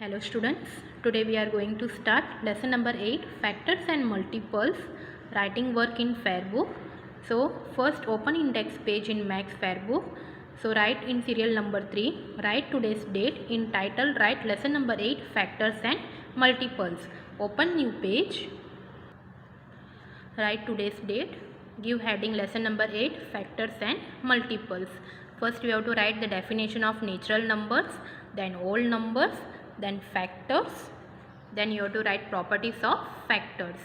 Hello students, today we are going to start lesson number 8, factors and multiples, writing work in Fairbook. So first open index page in Max Fairbook. So write in serial number 3, write today's date, in title write lesson number 8, factors and multiples. Open new page, write today's date, give heading lesson number 8, factors and multiples. First we have to write the definition of natural numbers, then whole numbers, then factors, then you have to write properties of factors.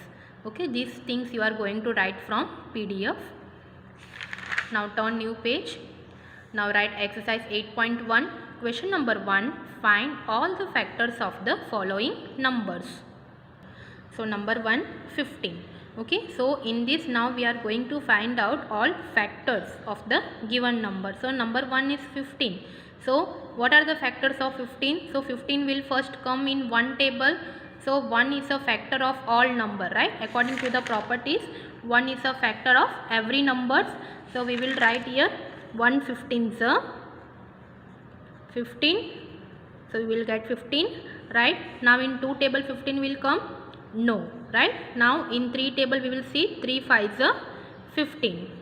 Okay, these things you are going to write from PDF. Now turn new page. Now write exercise 8.1. Question number 1, find all the factors of the following numbers. So number 1, 15. Okay, so in this now we are going to find out all factors of the given number. So number 1 is 15. So what are the factors of 15? So 15 will first come in one table. So 1 is a factor of all number, right? According to the properties, 1 is a factor of every numbers. So we will write here 1 15 is a 15. So we will get 15, right? Now in 2 table 15 will come? No, right? Now in 3 table we will see 3 5 is a 15.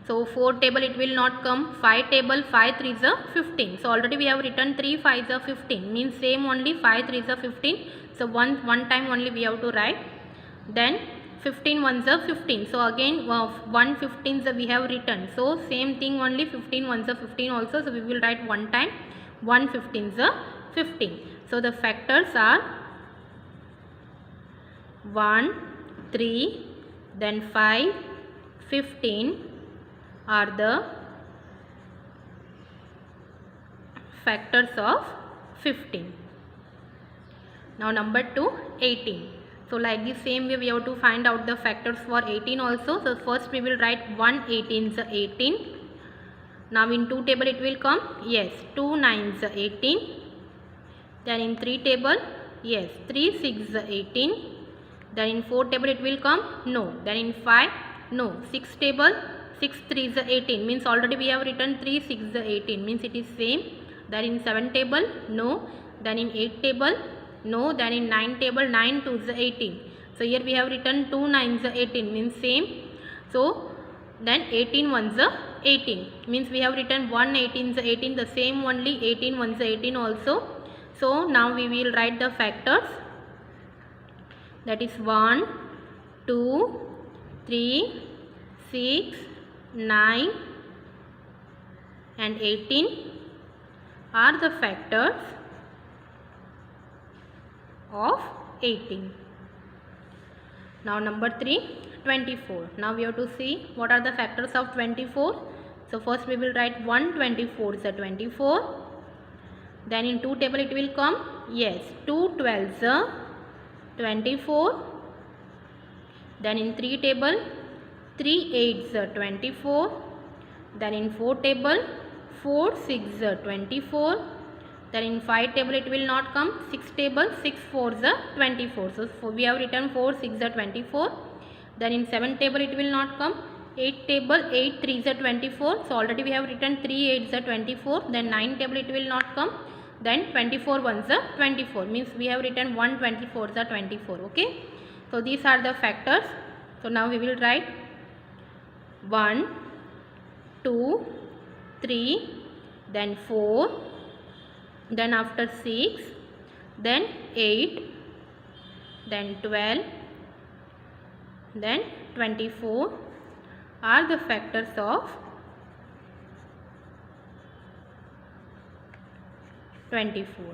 So 4 table it will not come, 5 table 5 3 is a 15. So already we have written 3 5 is a 15, means same only 5 3 is a 15. So one time only we have to write. Then 15 1 is a 15. So again 1 15 we have written. So same thing only 15 1 is a 15 also. So we will write one time 1 15 is a 15. So the factors are 1 3 then 5 15 are the factors of 15. Now number 2, 18. So like the same way we have to find out the factors for 18 also. So first we will write 1 18 is 18. Now in 2 table it will come, yes, 2 9 is 18. Then in 3 table, yes, 3 6 is 18. Then in 4 table it will come, no. Then in 5, no. 6 table 6 3 is 18, means already we have written 3 6 is 18, means it is same. Then in 7 table, no. Then in 8 table, no. Then in 9 table 9 2 is 18. So here we have written 2 9 is 18, means same. So then 18 1 is 18, means we have written 1 18 is 18, the same only 18 1 is 18 also. So now we will write the factors, that is 1 2 3 6 9 and 18 are the factors of 18. Now number 3, 24. Now we have to see what are the factors of 24. So first we will write 1 24 is a 24. Then in 2 table it will come, yes, 2 12 is a 24. Then in 3 table 3 8 is 24. Then in 4 table 4 6 is 24. Then in 5 table it will not come, 6 table 6 4 is 24. So we have written 4 6 is 24. Then in 7 table it will not come, 8 table 8 3 is 24. So already we have written 3 8 is 24. Then 9 table it will not come. Then 24 1 is 24, means we have written 1 24 is 24. Okay, so these are the factors. So now we will write 1 2 3 then 4, then after 6, then 8, then 12, then 24 are the factors of 24.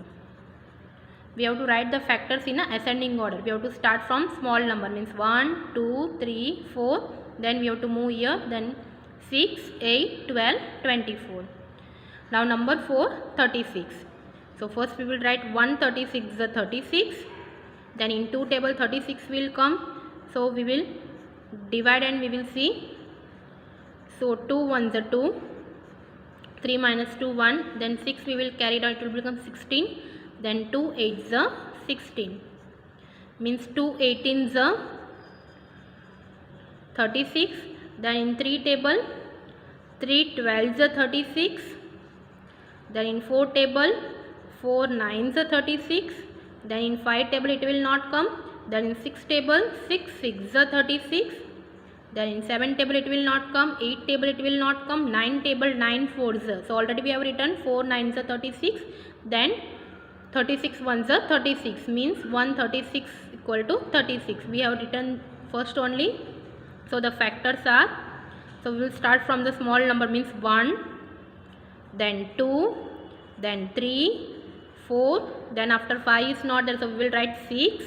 We have to write the factors in a ascending order. We have to start from small number, means 1 2 3 4, then we have to move here, then 6 8 12 24. Now number 4, 36. So first we will write 1 36 is a 36. Then in 2 table 36 will come. So we will divide and we will see. So 2 1 is a 2. 3 minus 2 1. Then 6 we will carry down, it will become 16. Then 2 8 is a 16. Means 2 18 is a 36. Then in 3 table 3 12 is a 36. then in 4 table 4 9s are 36, then in 5 table it will not come, then in 6 table 6 6s are 36, then in 7 table it will not come, 8 table it will not come, 9 table 9 4s are. So already we have written 4 9s are 36, then 36 1s are 36, means 136 equal to 36. We have written first only. So the factors are, so we will start from the small number, means 1, then 2, then 3, 4, then after 5 is not there, so we will write 6,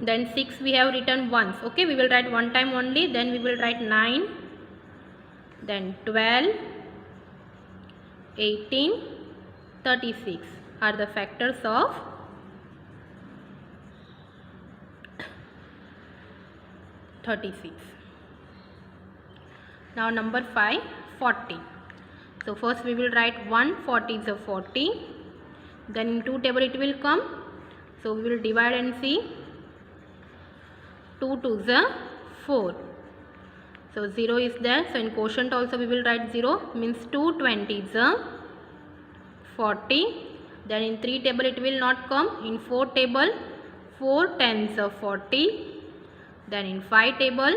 then 6 we have written once, okay, we will write one time only, then we will write 9, then 12, 18, 36 are the factors of 36. Now number 5, 40. So first we will write 140 is a 40, then in 2 table it will come, so we will divide and see. 2 2s are 4, so 0 is there, so in quotient also we will write 0, means 2 20s are 40, then in 3 table it will not come, in 4 table 4 10s are 40, then in 5 table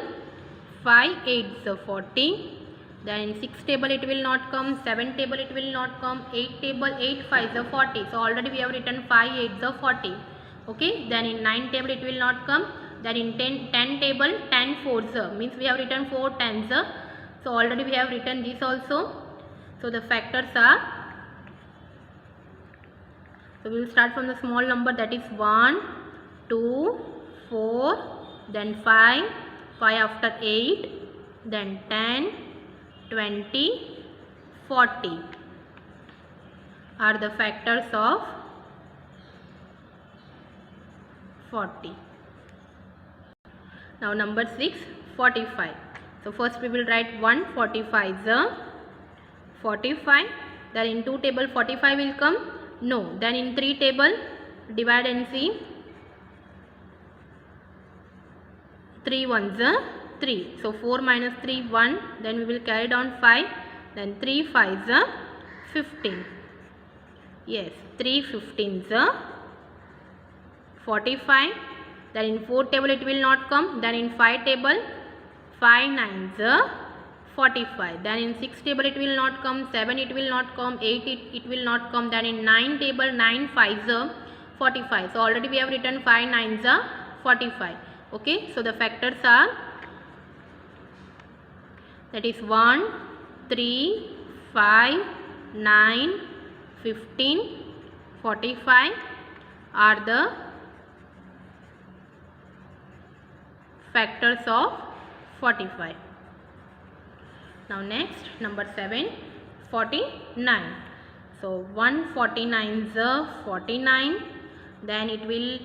5 8s are 40, then in 6 table it will not come, 7 table it will not come, 8 table 8 5s are 40, so already we have written 5 8s are 40, okay, then in 9 table it will not come, then in 10 table 10 4s are, means we have written 4 10s are, so already we have written this also. So the factors are, so we will start from the small number, that is 1 2 4, then 5 after 8, then 10 20 40 are the factors of 40. Now number 6, 45. So first we will write 145 is a 45, then in 2 table 45 will come, no, then in 3 table divide and see. 3 1s are 3, so 4 minus 3 1, then we will carry down 5, then 3 5s are 15, yes, 3 15s are 45, then in 4 table it will not come, then in 5 table 5 9s are 45, then in 6 table it will not come, 7 it will not come, 8 it will not come, then in 9 table 9 5s are 45, so already we have written 5 9s are 45, okay. So the factors are, that is 1 3 5 9 15 45 are the factors of 45. Now next number 7, 49. So 149 is a 49, then it will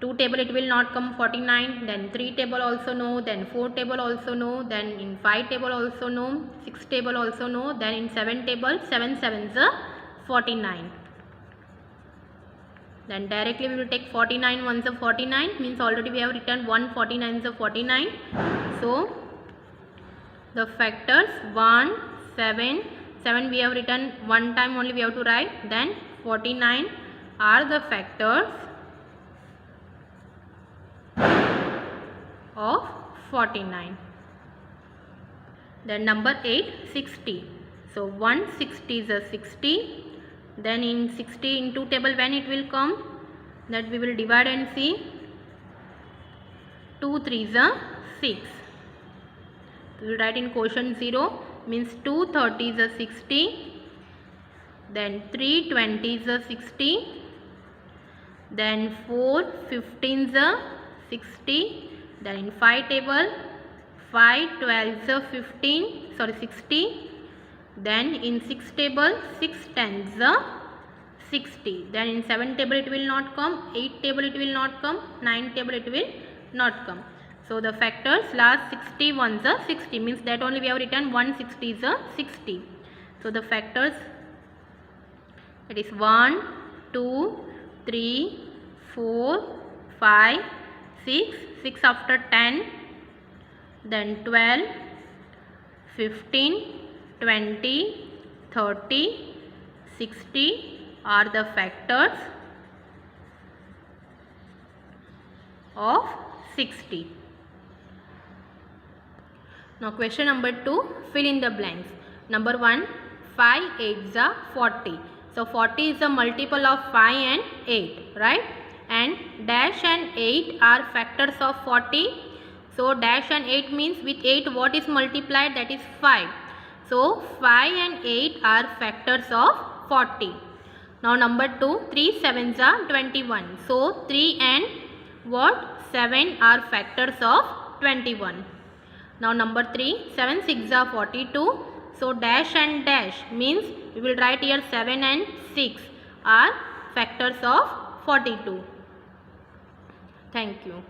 2 table it will not come 49, then 3 table also no, then 4 table also no, then in 5 table also no, 6 table also no, then in 7 table 7 7s are 49. Then directly we will take 49 ones of 49, means already we have written 149 is a 49. So the factors 1 7 7 we have written one time only, we have to write, then 49 are the factors of 49. Then number 8, 60. So 160 is a 60, then in 60 in 2 table when it will come, that we will divide and see. 2 3s are 6. We will write in quotient 0, means 2 30s are 60, then 3 20s are 60, then 4 15s are 60, then in 5 table 5 12s are 60, then in 6 table 6 10s are 60, then in 7 table it will not come, 8 table it will not come, 9 table it will not come. So the factors last 60 ones are 60, means that only we have written 160 is a 60. So the factors, that is 1 2 3 4 5 6 6 after 10, then 12 15 20 30, 60 are the factors of 60. Now question number 2, fill in the blanks. Number 1, 5 8s are 40. So 40 is a multiple of 5 and 8, right? And dash and 8 are factors of 40. So dash and 8 means with 8 what is multiplied? That is 5. So 5 and 8 are factors of 40. Now number 2, 3 7s are 21. So 3 and what? 7 are factors of 21. Now number 3, 7 6s are 42. So dash and dash means we will write here 7 and 6 are factors of 42. Thank you.